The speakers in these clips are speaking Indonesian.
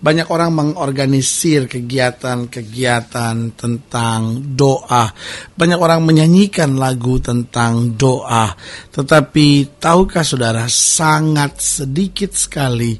Banyak orang mengorganisir kegiatan-kegiatan tentang doa. Banyak orang menyanyikan lagu tentang doa. Tetapi tahukah saudara, sangat sedikit sekali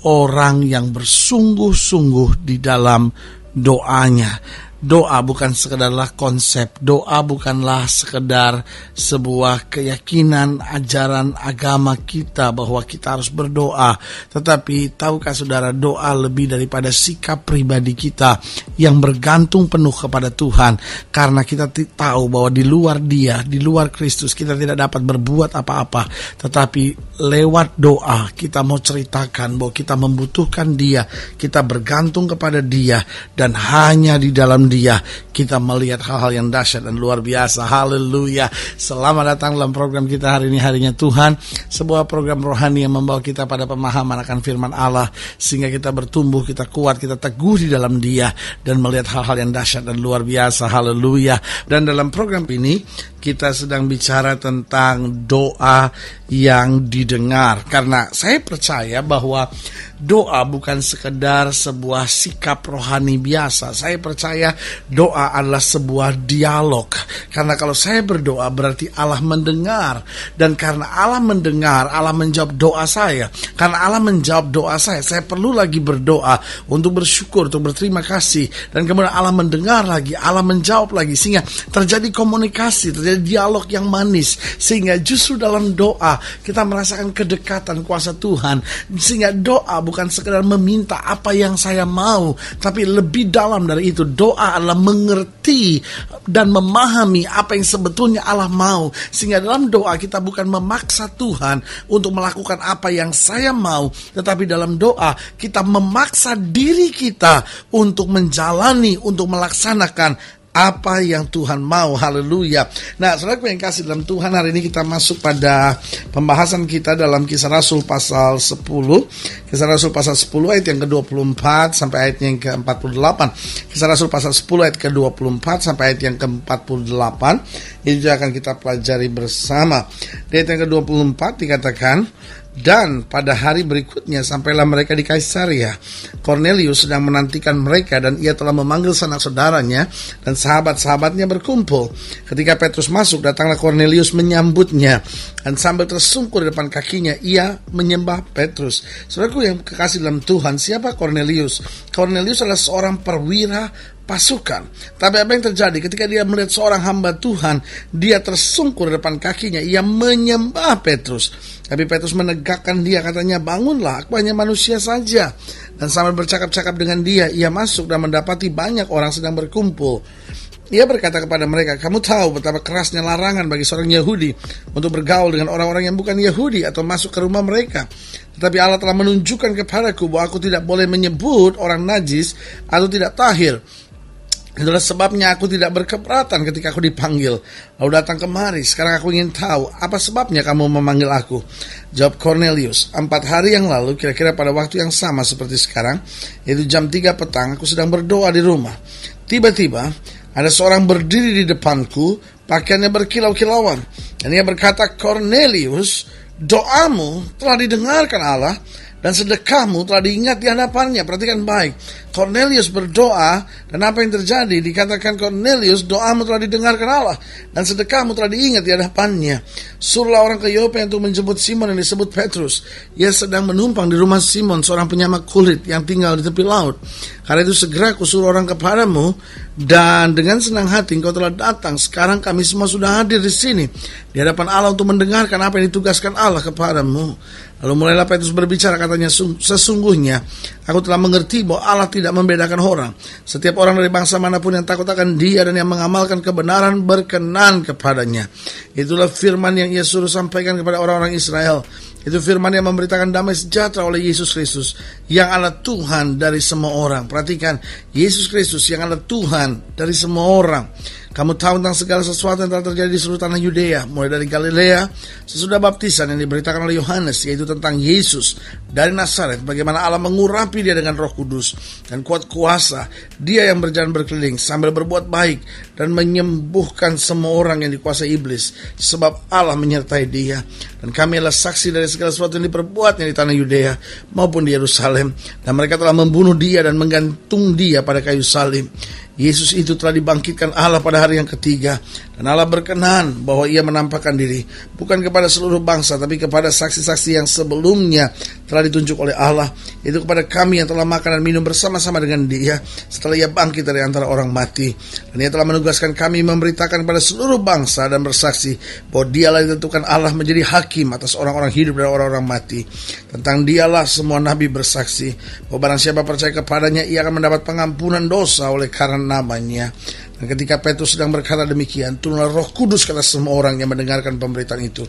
orang yang bersungguh-sungguh di dalam doanya. Doa bukan sekedarlah konsep, doa bukanlah sekedar sebuah keyakinan ajaran agama kita bahwa kita harus berdoa. Tetapi tahukah saudara, doa lebih daripada sikap pribadi kita yang bergantung penuh kepada Tuhan. Karena kita tahu bahwa di luar Dia, di luar Kristus, kita tidak dapat berbuat apa-apa. Tetapi lewat doa kita mau ceritakan bahwa kita membutuhkan Dia, kita bergantung kepada Dia, dan hanya di dalam Dia kita melihat hal-hal yang dahsyat dan luar biasa. Haleluya. Selamat datang dalam program kita hari ini, Harinya Tuhan, sebuah program rohani yang membawa kita pada pemahaman akan firman Allah, sehingga kita bertumbuh, kita kuat, kita teguh di dalam Dia, dan melihat hal-hal yang dahsyat dan luar biasa. Haleluya. Dan dalam program ini kita sedang bicara tentang doa yang didengar, karena saya percaya bahwa doa bukan sekedar sebuah sikap rohani biasa. Saya percaya doa adalah sebuah dialog. Karena kalau saya berdoa berarti Allah mendengar. Dan karena Allah mendengar, Allah menjawab doa saya. Karena Allah menjawab doa saya perlu lagi berdoa untuk bersyukur, untuk berterima kasih. Dan kemudian Allah mendengar lagi, Allah menjawab lagi. Sehingga terjadi komunikasi, terjadi dialog yang manis. Sehingga justru dalam doa kita merasakan kedekatan kuasa Tuhan. Sehingga doa bukan sekedar meminta apa yang saya mau, tapi lebih dalam dari itu. Doa adalah mengerti dan memahami apa yang sebetulnya Allah mau. Sehingga dalam doa kita bukan memaksa Tuhan untuk melakukan apa yang saya mau, tetapi dalam doa kita memaksa diri kita untuk menjalani, untuk melaksanakan apa yang Tuhan mau. Haleluya. Nah, saudara yang kasih dalam Tuhan, hari ini kita masuk pada pembahasan kita dalam Kisah Rasul pasal 10. Kisah Rasul pasal 10 ayat yang ke-24 sampai ayat yang ke-48. Kisah Rasul pasal 10 ayat ke-24 sampai ayat yang ke-48. Ini juga akan kita pelajari bersama. Di ayat yang ke-24 dikatakan, dan pada hari berikutnya sampailah mereka di Kaisaria. Kornelius sedang menantikan mereka, dan ia telah memanggil sanak saudaranya dan sahabat-sahabatnya berkumpul. Ketika Petrus masuk, datanglah Kornelius menyambutnya, dan sambil tersungkur di depan kakinya, ia menyembah Petrus. Saudaraku yang kekasih dalam Tuhan, siapa Kornelius? Kornelius adalah seorang perwira pasukan. Tapi apa yang terjadi ketika dia melihat seorang hamba Tuhan, dia tersungkur di depan kakinya, ia menyembah Petrus. Tapi Petrus menegakkan dia, katanya, bangunlah, aku hanya manusia saja. Dan sambil bercakap-cakap dengan dia, ia masuk dan mendapati banyak orang sedang berkumpul. Ia berkata kepada mereka, kamu tahu betapa kerasnya larangan bagi seorang Yahudi untuk bergaul dengan orang-orang yang bukan Yahudi atau masuk ke rumah mereka. Tetapi Allah telah menunjukkan kepadaku bahwa aku tidak boleh menyebut orang najis atau tidak tahir. Itulah sebabnya aku tidak berkeberatan ketika aku dipanggil, lalu datang kemari. Sekarang aku ingin tahu, apa sebabnya kamu memanggil aku? Jawab Kornelius, 4 hari yang lalu, kira-kira pada waktu yang sama seperti sekarang, yaitu jam 3 petang, aku sedang berdoa di rumah. Tiba-tiba ada seorang berdiri di depanku, pakaiannya berkilau-kilauan, dan ia berkata, Kornelius, doamu telah didengarkan Allah, dan sedekahmu telah diingat di hadapannya. Perhatikan baik, Kornelius berdoa, dan apa yang terjadi? Dikatakan Kornelius, doamu telah didengarkan Allah, dan sedekahmu telah diingat di hadapannya. Suruhlah orang ke Yope untuk menjemput Simon yang disebut Petrus. Ia sedang menumpang di rumah Simon, seorang penyamak kulit yang tinggal di tepi laut. Karena itu segera aku suruh orang kepadamu, dan dengan senang hati engkau telah datang. Sekarang kami semua sudah hadir di sini di hadapan Allah untuk mendengarkan apa yang ditugaskan Allah kepadamu. Lalu mulailah Petrus berbicara, katanya, sesungguhnya aku telah mengerti bahwa Allah tidak membedakan orang. Setiap orang dari bangsa manapun yang takut akan Dia dan yang mengamalkan kebenaran berkenan kepadanya. Itulah firman yang ia suruh sampaikan kepada orang-orang Israel. Itu firman yang memberitakan damai sejahtera oleh Yesus Kristus, yang adalah Tuhan dari semua orang. Perhatikan, Yesus Kristus yang adalah Tuhan dari semua orang. Kamu tahu tentang segala sesuatu yang telah terjadi di seluruh tanah Yudea, mulai dari Galilea sesudah baptisan yang diberitakan oleh Yohanes, yaitu tentang Yesus dari Nazaret, bagaimana Allah mengurapi Dia dengan Roh Kudus dan kuat kuasa. Dia yang berjalan berkeliling sambil berbuat baik dan menyembuhkan semua orang yang dikuasai iblis, sebab Allah menyertai dia. Dan kami adalah saksi dari segala sesuatu yang diperbuatnya di tanah Yudea maupun di Yerusalem. Dan mereka telah membunuh dia dan menggantung dia pada kayu salib. Yesus itu telah dibangkitkan Allah pada hari yang ketiga, dan Allah berkenan bahwa ia menampakkan diri bukan kepada seluruh bangsa, tapi kepada saksi-saksi yang sebelumnya telah ditunjuk oleh Allah, yaitu kepada kami yang telah makan dan minum bersama-sama dengan dia setelah ia bangkit dari antara orang mati. Dan ia telah menugaskan kami memberitakan kepada seluruh bangsa dan bersaksi bahwa dialah ditentukan Allah menjadi hakim atas orang-orang hidup dan orang-orang mati. Tentang dialah semua nabi bersaksi bahwa barang siapa percaya kepadanya, ia akan mendapat pengampunan dosa oleh karena namanya. Dan ketika Petrus sedang berkata demikian, turunlah Roh Kudus ke atas semua orang yang mendengarkan pemberitaan itu.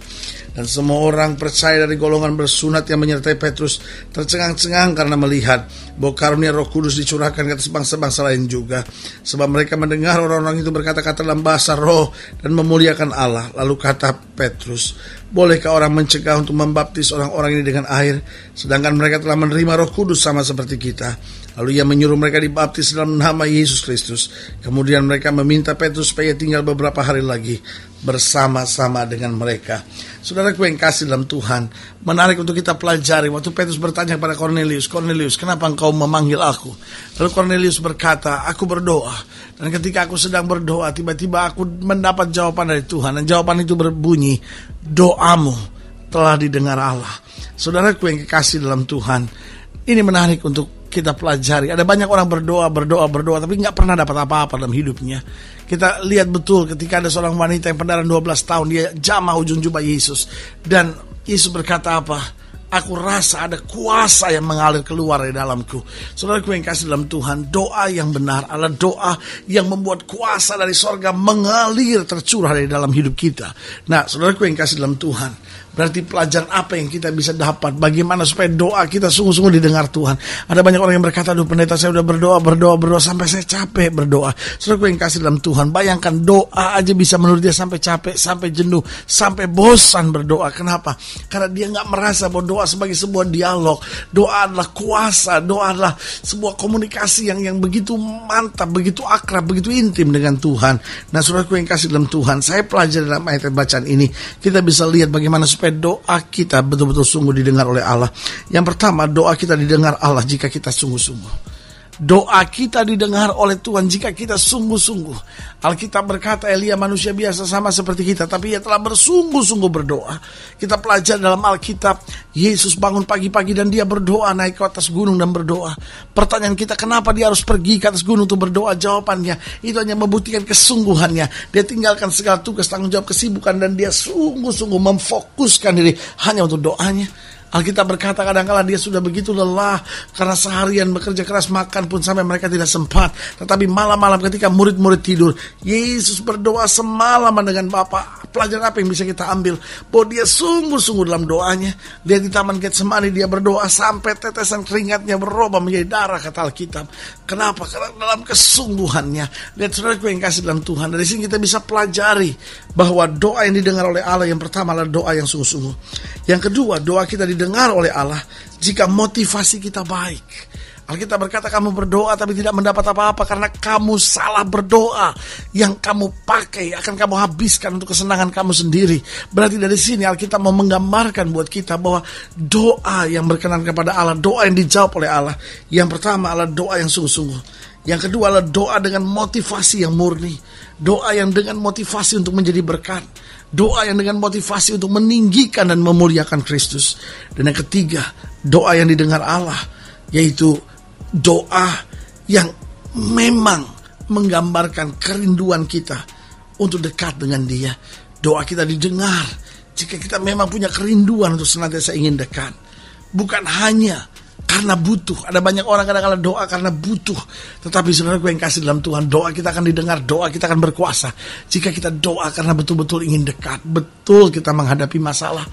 Dan semua orang percaya dari golongan bersunat yang menyertai Petrus tercengang-cengang karena melihat bahwa karunia Roh Kudus dicurahkan ke atas bangsa-bangsa lain juga. Sebab mereka mendengar orang-orang itu berkata-kata dalam bahasa roh dan memuliakan Allah. Lalu kata Petrus, bolehkah orang mencegah untuk membaptis orang-orang ini dengan air, sedangkan mereka telah menerima Roh Kudus sama seperti kita? Lalu ia menyuruh mereka dibaptis dalam nama Yesus Kristus. Kemudian mereka meminta Petrus supaya tinggal beberapa hari lagi bersama-sama dengan mereka. Saudaraku yang kasih dalam Tuhan, menarik untuk kita pelajari. Waktu Petrus bertanya kepada Kornelius, Kornelius, kenapa engkau memanggil aku? Lalu Kornelius berkata, aku berdoa. Dan ketika aku sedang berdoa, tiba-tiba aku mendapat jawaban dari Tuhan. Dan jawaban itu berbunyi, doamu telah didengar Allah. Saudaraku yang kekasih dalam Tuhan, ini menarik untuk kita pelajari. Ada banyak orang berdoa, tapi nggak pernah dapat apa-apa dalam hidupnya. Kita lihat betul ketika ada seorang wanita yang pendarahan 12 tahun, dia jamah ujung jubah Yesus. Dan Yesus berkata apa? Aku rasa ada kuasa yang mengalir keluar dari dalamku. Saudaraku yang kasih dalam Tuhan, doa yang benar adalah doa yang membuat kuasa dari sorga mengalir tercurah dari dalam hidup kita. Nah, saudaraku yang kasih dalam Tuhan, berarti pelajaran apa yang kita bisa dapat? Bagaimana supaya doa kita sungguh-sungguh didengar Tuhan? Ada banyak orang yang berkata, aduh pendeta saya udah berdoa sampai saya capek berdoa. Saudaraku yang kasih dalam Tuhan, bayangkan doa aja bisa menurut dia sampai capek, sampai jenuh, sampai bosan berdoa. Kenapa? Karena dia gak merasa bahwa doa sebagai sebuah dialog. Doa adalah kuasa, doa adalah sebuah komunikasi yang begitu mantap, begitu akrab, begitu intim dengan Tuhan. Nah, saudaraku yang kasih dalam Tuhan, saya pelajari dalam ayat bacaan ini, kita bisa lihat bagaimana supaya doa kita betul-betul sungguh didengar oleh Allah. Yang pertama, doa kita didengar Allah jika kita sungguh-sungguh. Doa kita didengar oleh Tuhan jika kita sungguh-sungguh. Alkitab berkata Elia manusia biasa sama seperti kita, tapi ia telah bersungguh-sungguh berdoa. Kita pelajari dalam Alkitab, Yesus bangun pagi-pagi dan dia berdoa, naik ke atas gunung dan berdoa. Pertanyaan kita, kenapa dia harus pergi ke atas gunung untuk berdoa? Jawabannya, itu hanya membuktikan kesungguhannya. Dia tinggalkan segala tugas, tanggung jawab, kesibukan, dan dia sungguh-sungguh memfokuskan diri hanya untuk doanya. Alkitab berkata kadang-kala dia sudah begitu lelah karena seharian bekerja keras, makan pun sampai mereka tidak sempat. Tetapi malam-malam ketika murid-murid tidur, Yesus berdoa semalaman dengan Bapa. Pelajaran apa yang bisa kita ambil? Bahwa dia sungguh-sungguh dalam doanya. Dia di Taman Getsemani dia berdoa sampai tetesan keringatnya berubah menjadi darah, kata Alkitab. Kenapa? Karena dalam kesungguhannya. Lihat saudaraku yang kasih dalam Tuhan, dari sini kita bisa pelajari bahwa doa yang didengar oleh Allah yang pertama adalah doa yang sungguh-sungguh. Yang kedua, doa kita didengar oleh Allah jika motivasi kita baik. Alkitab berkata kamu berdoa tapi tidak mendapat apa-apa karena kamu salah berdoa. Yang kamu pakai akan kamu habiskan untuk kesenangan kamu sendiri. Berarti dari sini Alkitab mau menggambarkan buat kita bahwa doa yang berkenan kepada Allah, doa yang dijawab oleh Allah, yang pertama adalah doa yang sungguh-sungguh. Yang kedua adalah doa dengan motivasi yang murni. Doa yang dengan motivasi untuk menjadi berkat. Doa yang dengan motivasi untuk meninggikan dan memuliakan Kristus. Dan yang ketiga, doa yang didengar Allah, yaitu doa yang memang menggambarkan kerinduan kita untuk dekat dengan Dia. Doa kita didengar jika kita memang punya kerinduan untuk senantiasa ingin dekat. Bukan hanya karena butuh. Ada banyak orang kadang-kadang doa karena butuh. Tetapi saudaraku yang kasih dalam Tuhan, doa kita akan didengar, doa kita akan berkuasa jika kita doa karena betul-betul ingin dekat. Betul kita menghadapi masalah.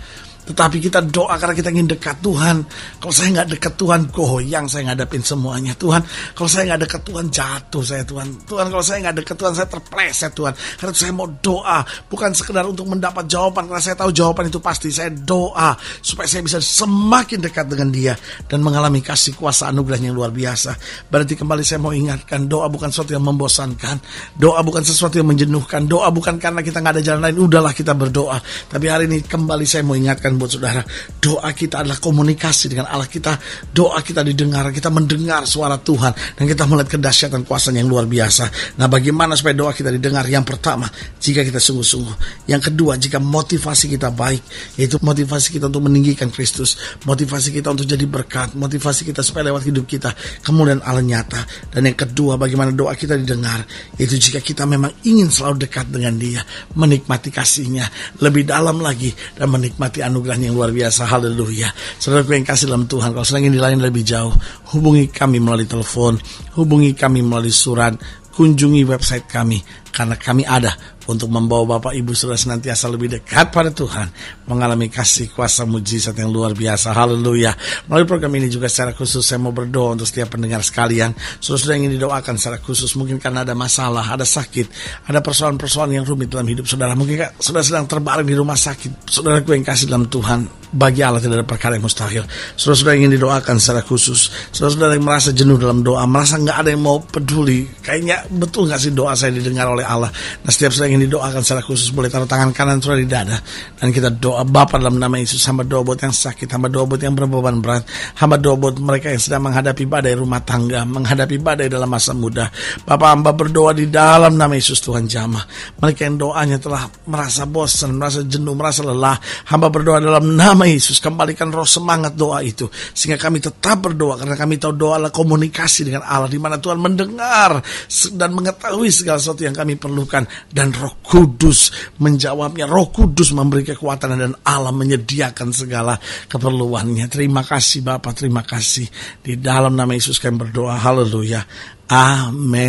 Tetapi kita doa karena kita ingin dekat Tuhan. Kalau saya nggak dekat Tuhan, goyang saya ngadapin semuanya. Tuhan, kalau saya nggak dekat Tuhan, jatuh saya Tuhan. Tuhan, kalau saya nggak dekat Tuhan, saya terpleset Tuhan. Karena saya mau doa, bukan sekedar untuk mendapat jawaban, karena saya tahu jawaban itu pasti. Saya doa supaya saya bisa semakin dekat dengan Dia dan mengalami kasih kuasa anugerahnya yang luar biasa. Berarti kembali saya mau ingatkan, doa bukan sesuatu yang membosankan. Doa bukan sesuatu yang menjenuhkan. Doa bukan karena kita nggak ada jalan lain, udahlah kita berdoa. Tapi hari ini kembali saya mau ingatkan buat saudara, doa kita adalah komunikasi dengan Allah kita. Doa kita didengar, kita mendengar suara Tuhan, dan kita melihat kedahsyatan kuasanya yang luar biasa. Nah, bagaimana supaya doa kita didengar? Yang pertama, jika kita sungguh-sungguh. Yang kedua, jika motivasi kita baik, yaitu motivasi kita untuk meninggikan Kristus, motivasi kita untuk jadi berkat, motivasi kita supaya lewat hidup kita kemudian Allah nyata. Dan yang kedua, bagaimana doa kita didengar, yaitu jika kita memang ingin selalu dekat dengan Dia, menikmati kasih-Nya lebih dalam lagi, dan menikmati anugerahnya yang luar biasa. Haleluya. Saudara yang kasih dalam Tuhan, kalau sedang ingin dilayani lebih jauh, hubungi kami melalui telepon, hubungi kami melalui surat, kunjungi website kami, karena kami ada untuk membawa Bapak Ibu Saudara senantiasa lebih dekat pada Tuhan, mengalami kasih kuasa mujizat yang luar biasa. Haleluya. Melalui program ini juga secara khusus saya mau berdoa untuk setiap pendengar sekalian. Saudara yang ingin didoakan secara khusus, mungkin karena ada masalah, ada sakit, ada persoalan-persoalan yang rumit dalam hidup saudara. Mungkin saudara sedang terbaring di rumah sakit. Saudaraku yang kasih dalam Tuhan, bagi Allah tidak ada perkara yang mustahil. Saudara-saudara yang ingin didoakan secara khusus, saudara-saudara yang merasa jenuh dalam doa, merasa gak ada yang mau peduli, kayaknya betul gak sih doa saya didengar oleh Allah. Nah, setiap saudara yang didoakan secara khusus, boleh taruh tangan kanan saudara di dada, dan kita doa. Bapa, dalam nama Yesus, hamba doa buat yang sakit, hamba doa buat yang berbeban berat, hamba doa buat mereka yang sedang menghadapi badai rumah tangga, menghadapi badai dalam masa muda. Bapak, hamba berdoa di dalam nama Yesus, Tuhan jamah mereka yang doanya telah merasa bosan, merasa jenuh, merasa lelah. Hamba berdoa dalam nama Yesus, kembalikan roh semangat doa itu, sehingga kami tetap berdoa, karena kami tahu doa adalah komunikasi dengan Allah, di mana Tuhan mendengar dan mengetahui segala sesuatu yang kami perlukan, dan Roh Kudus menjawabnya. Roh Kudus memberi kekuatan, dan Allah menyediakan segala keperluannya. Terima kasih Bapa, terima kasih. Di dalam nama Yesus kami berdoa. Haleluya. Amin.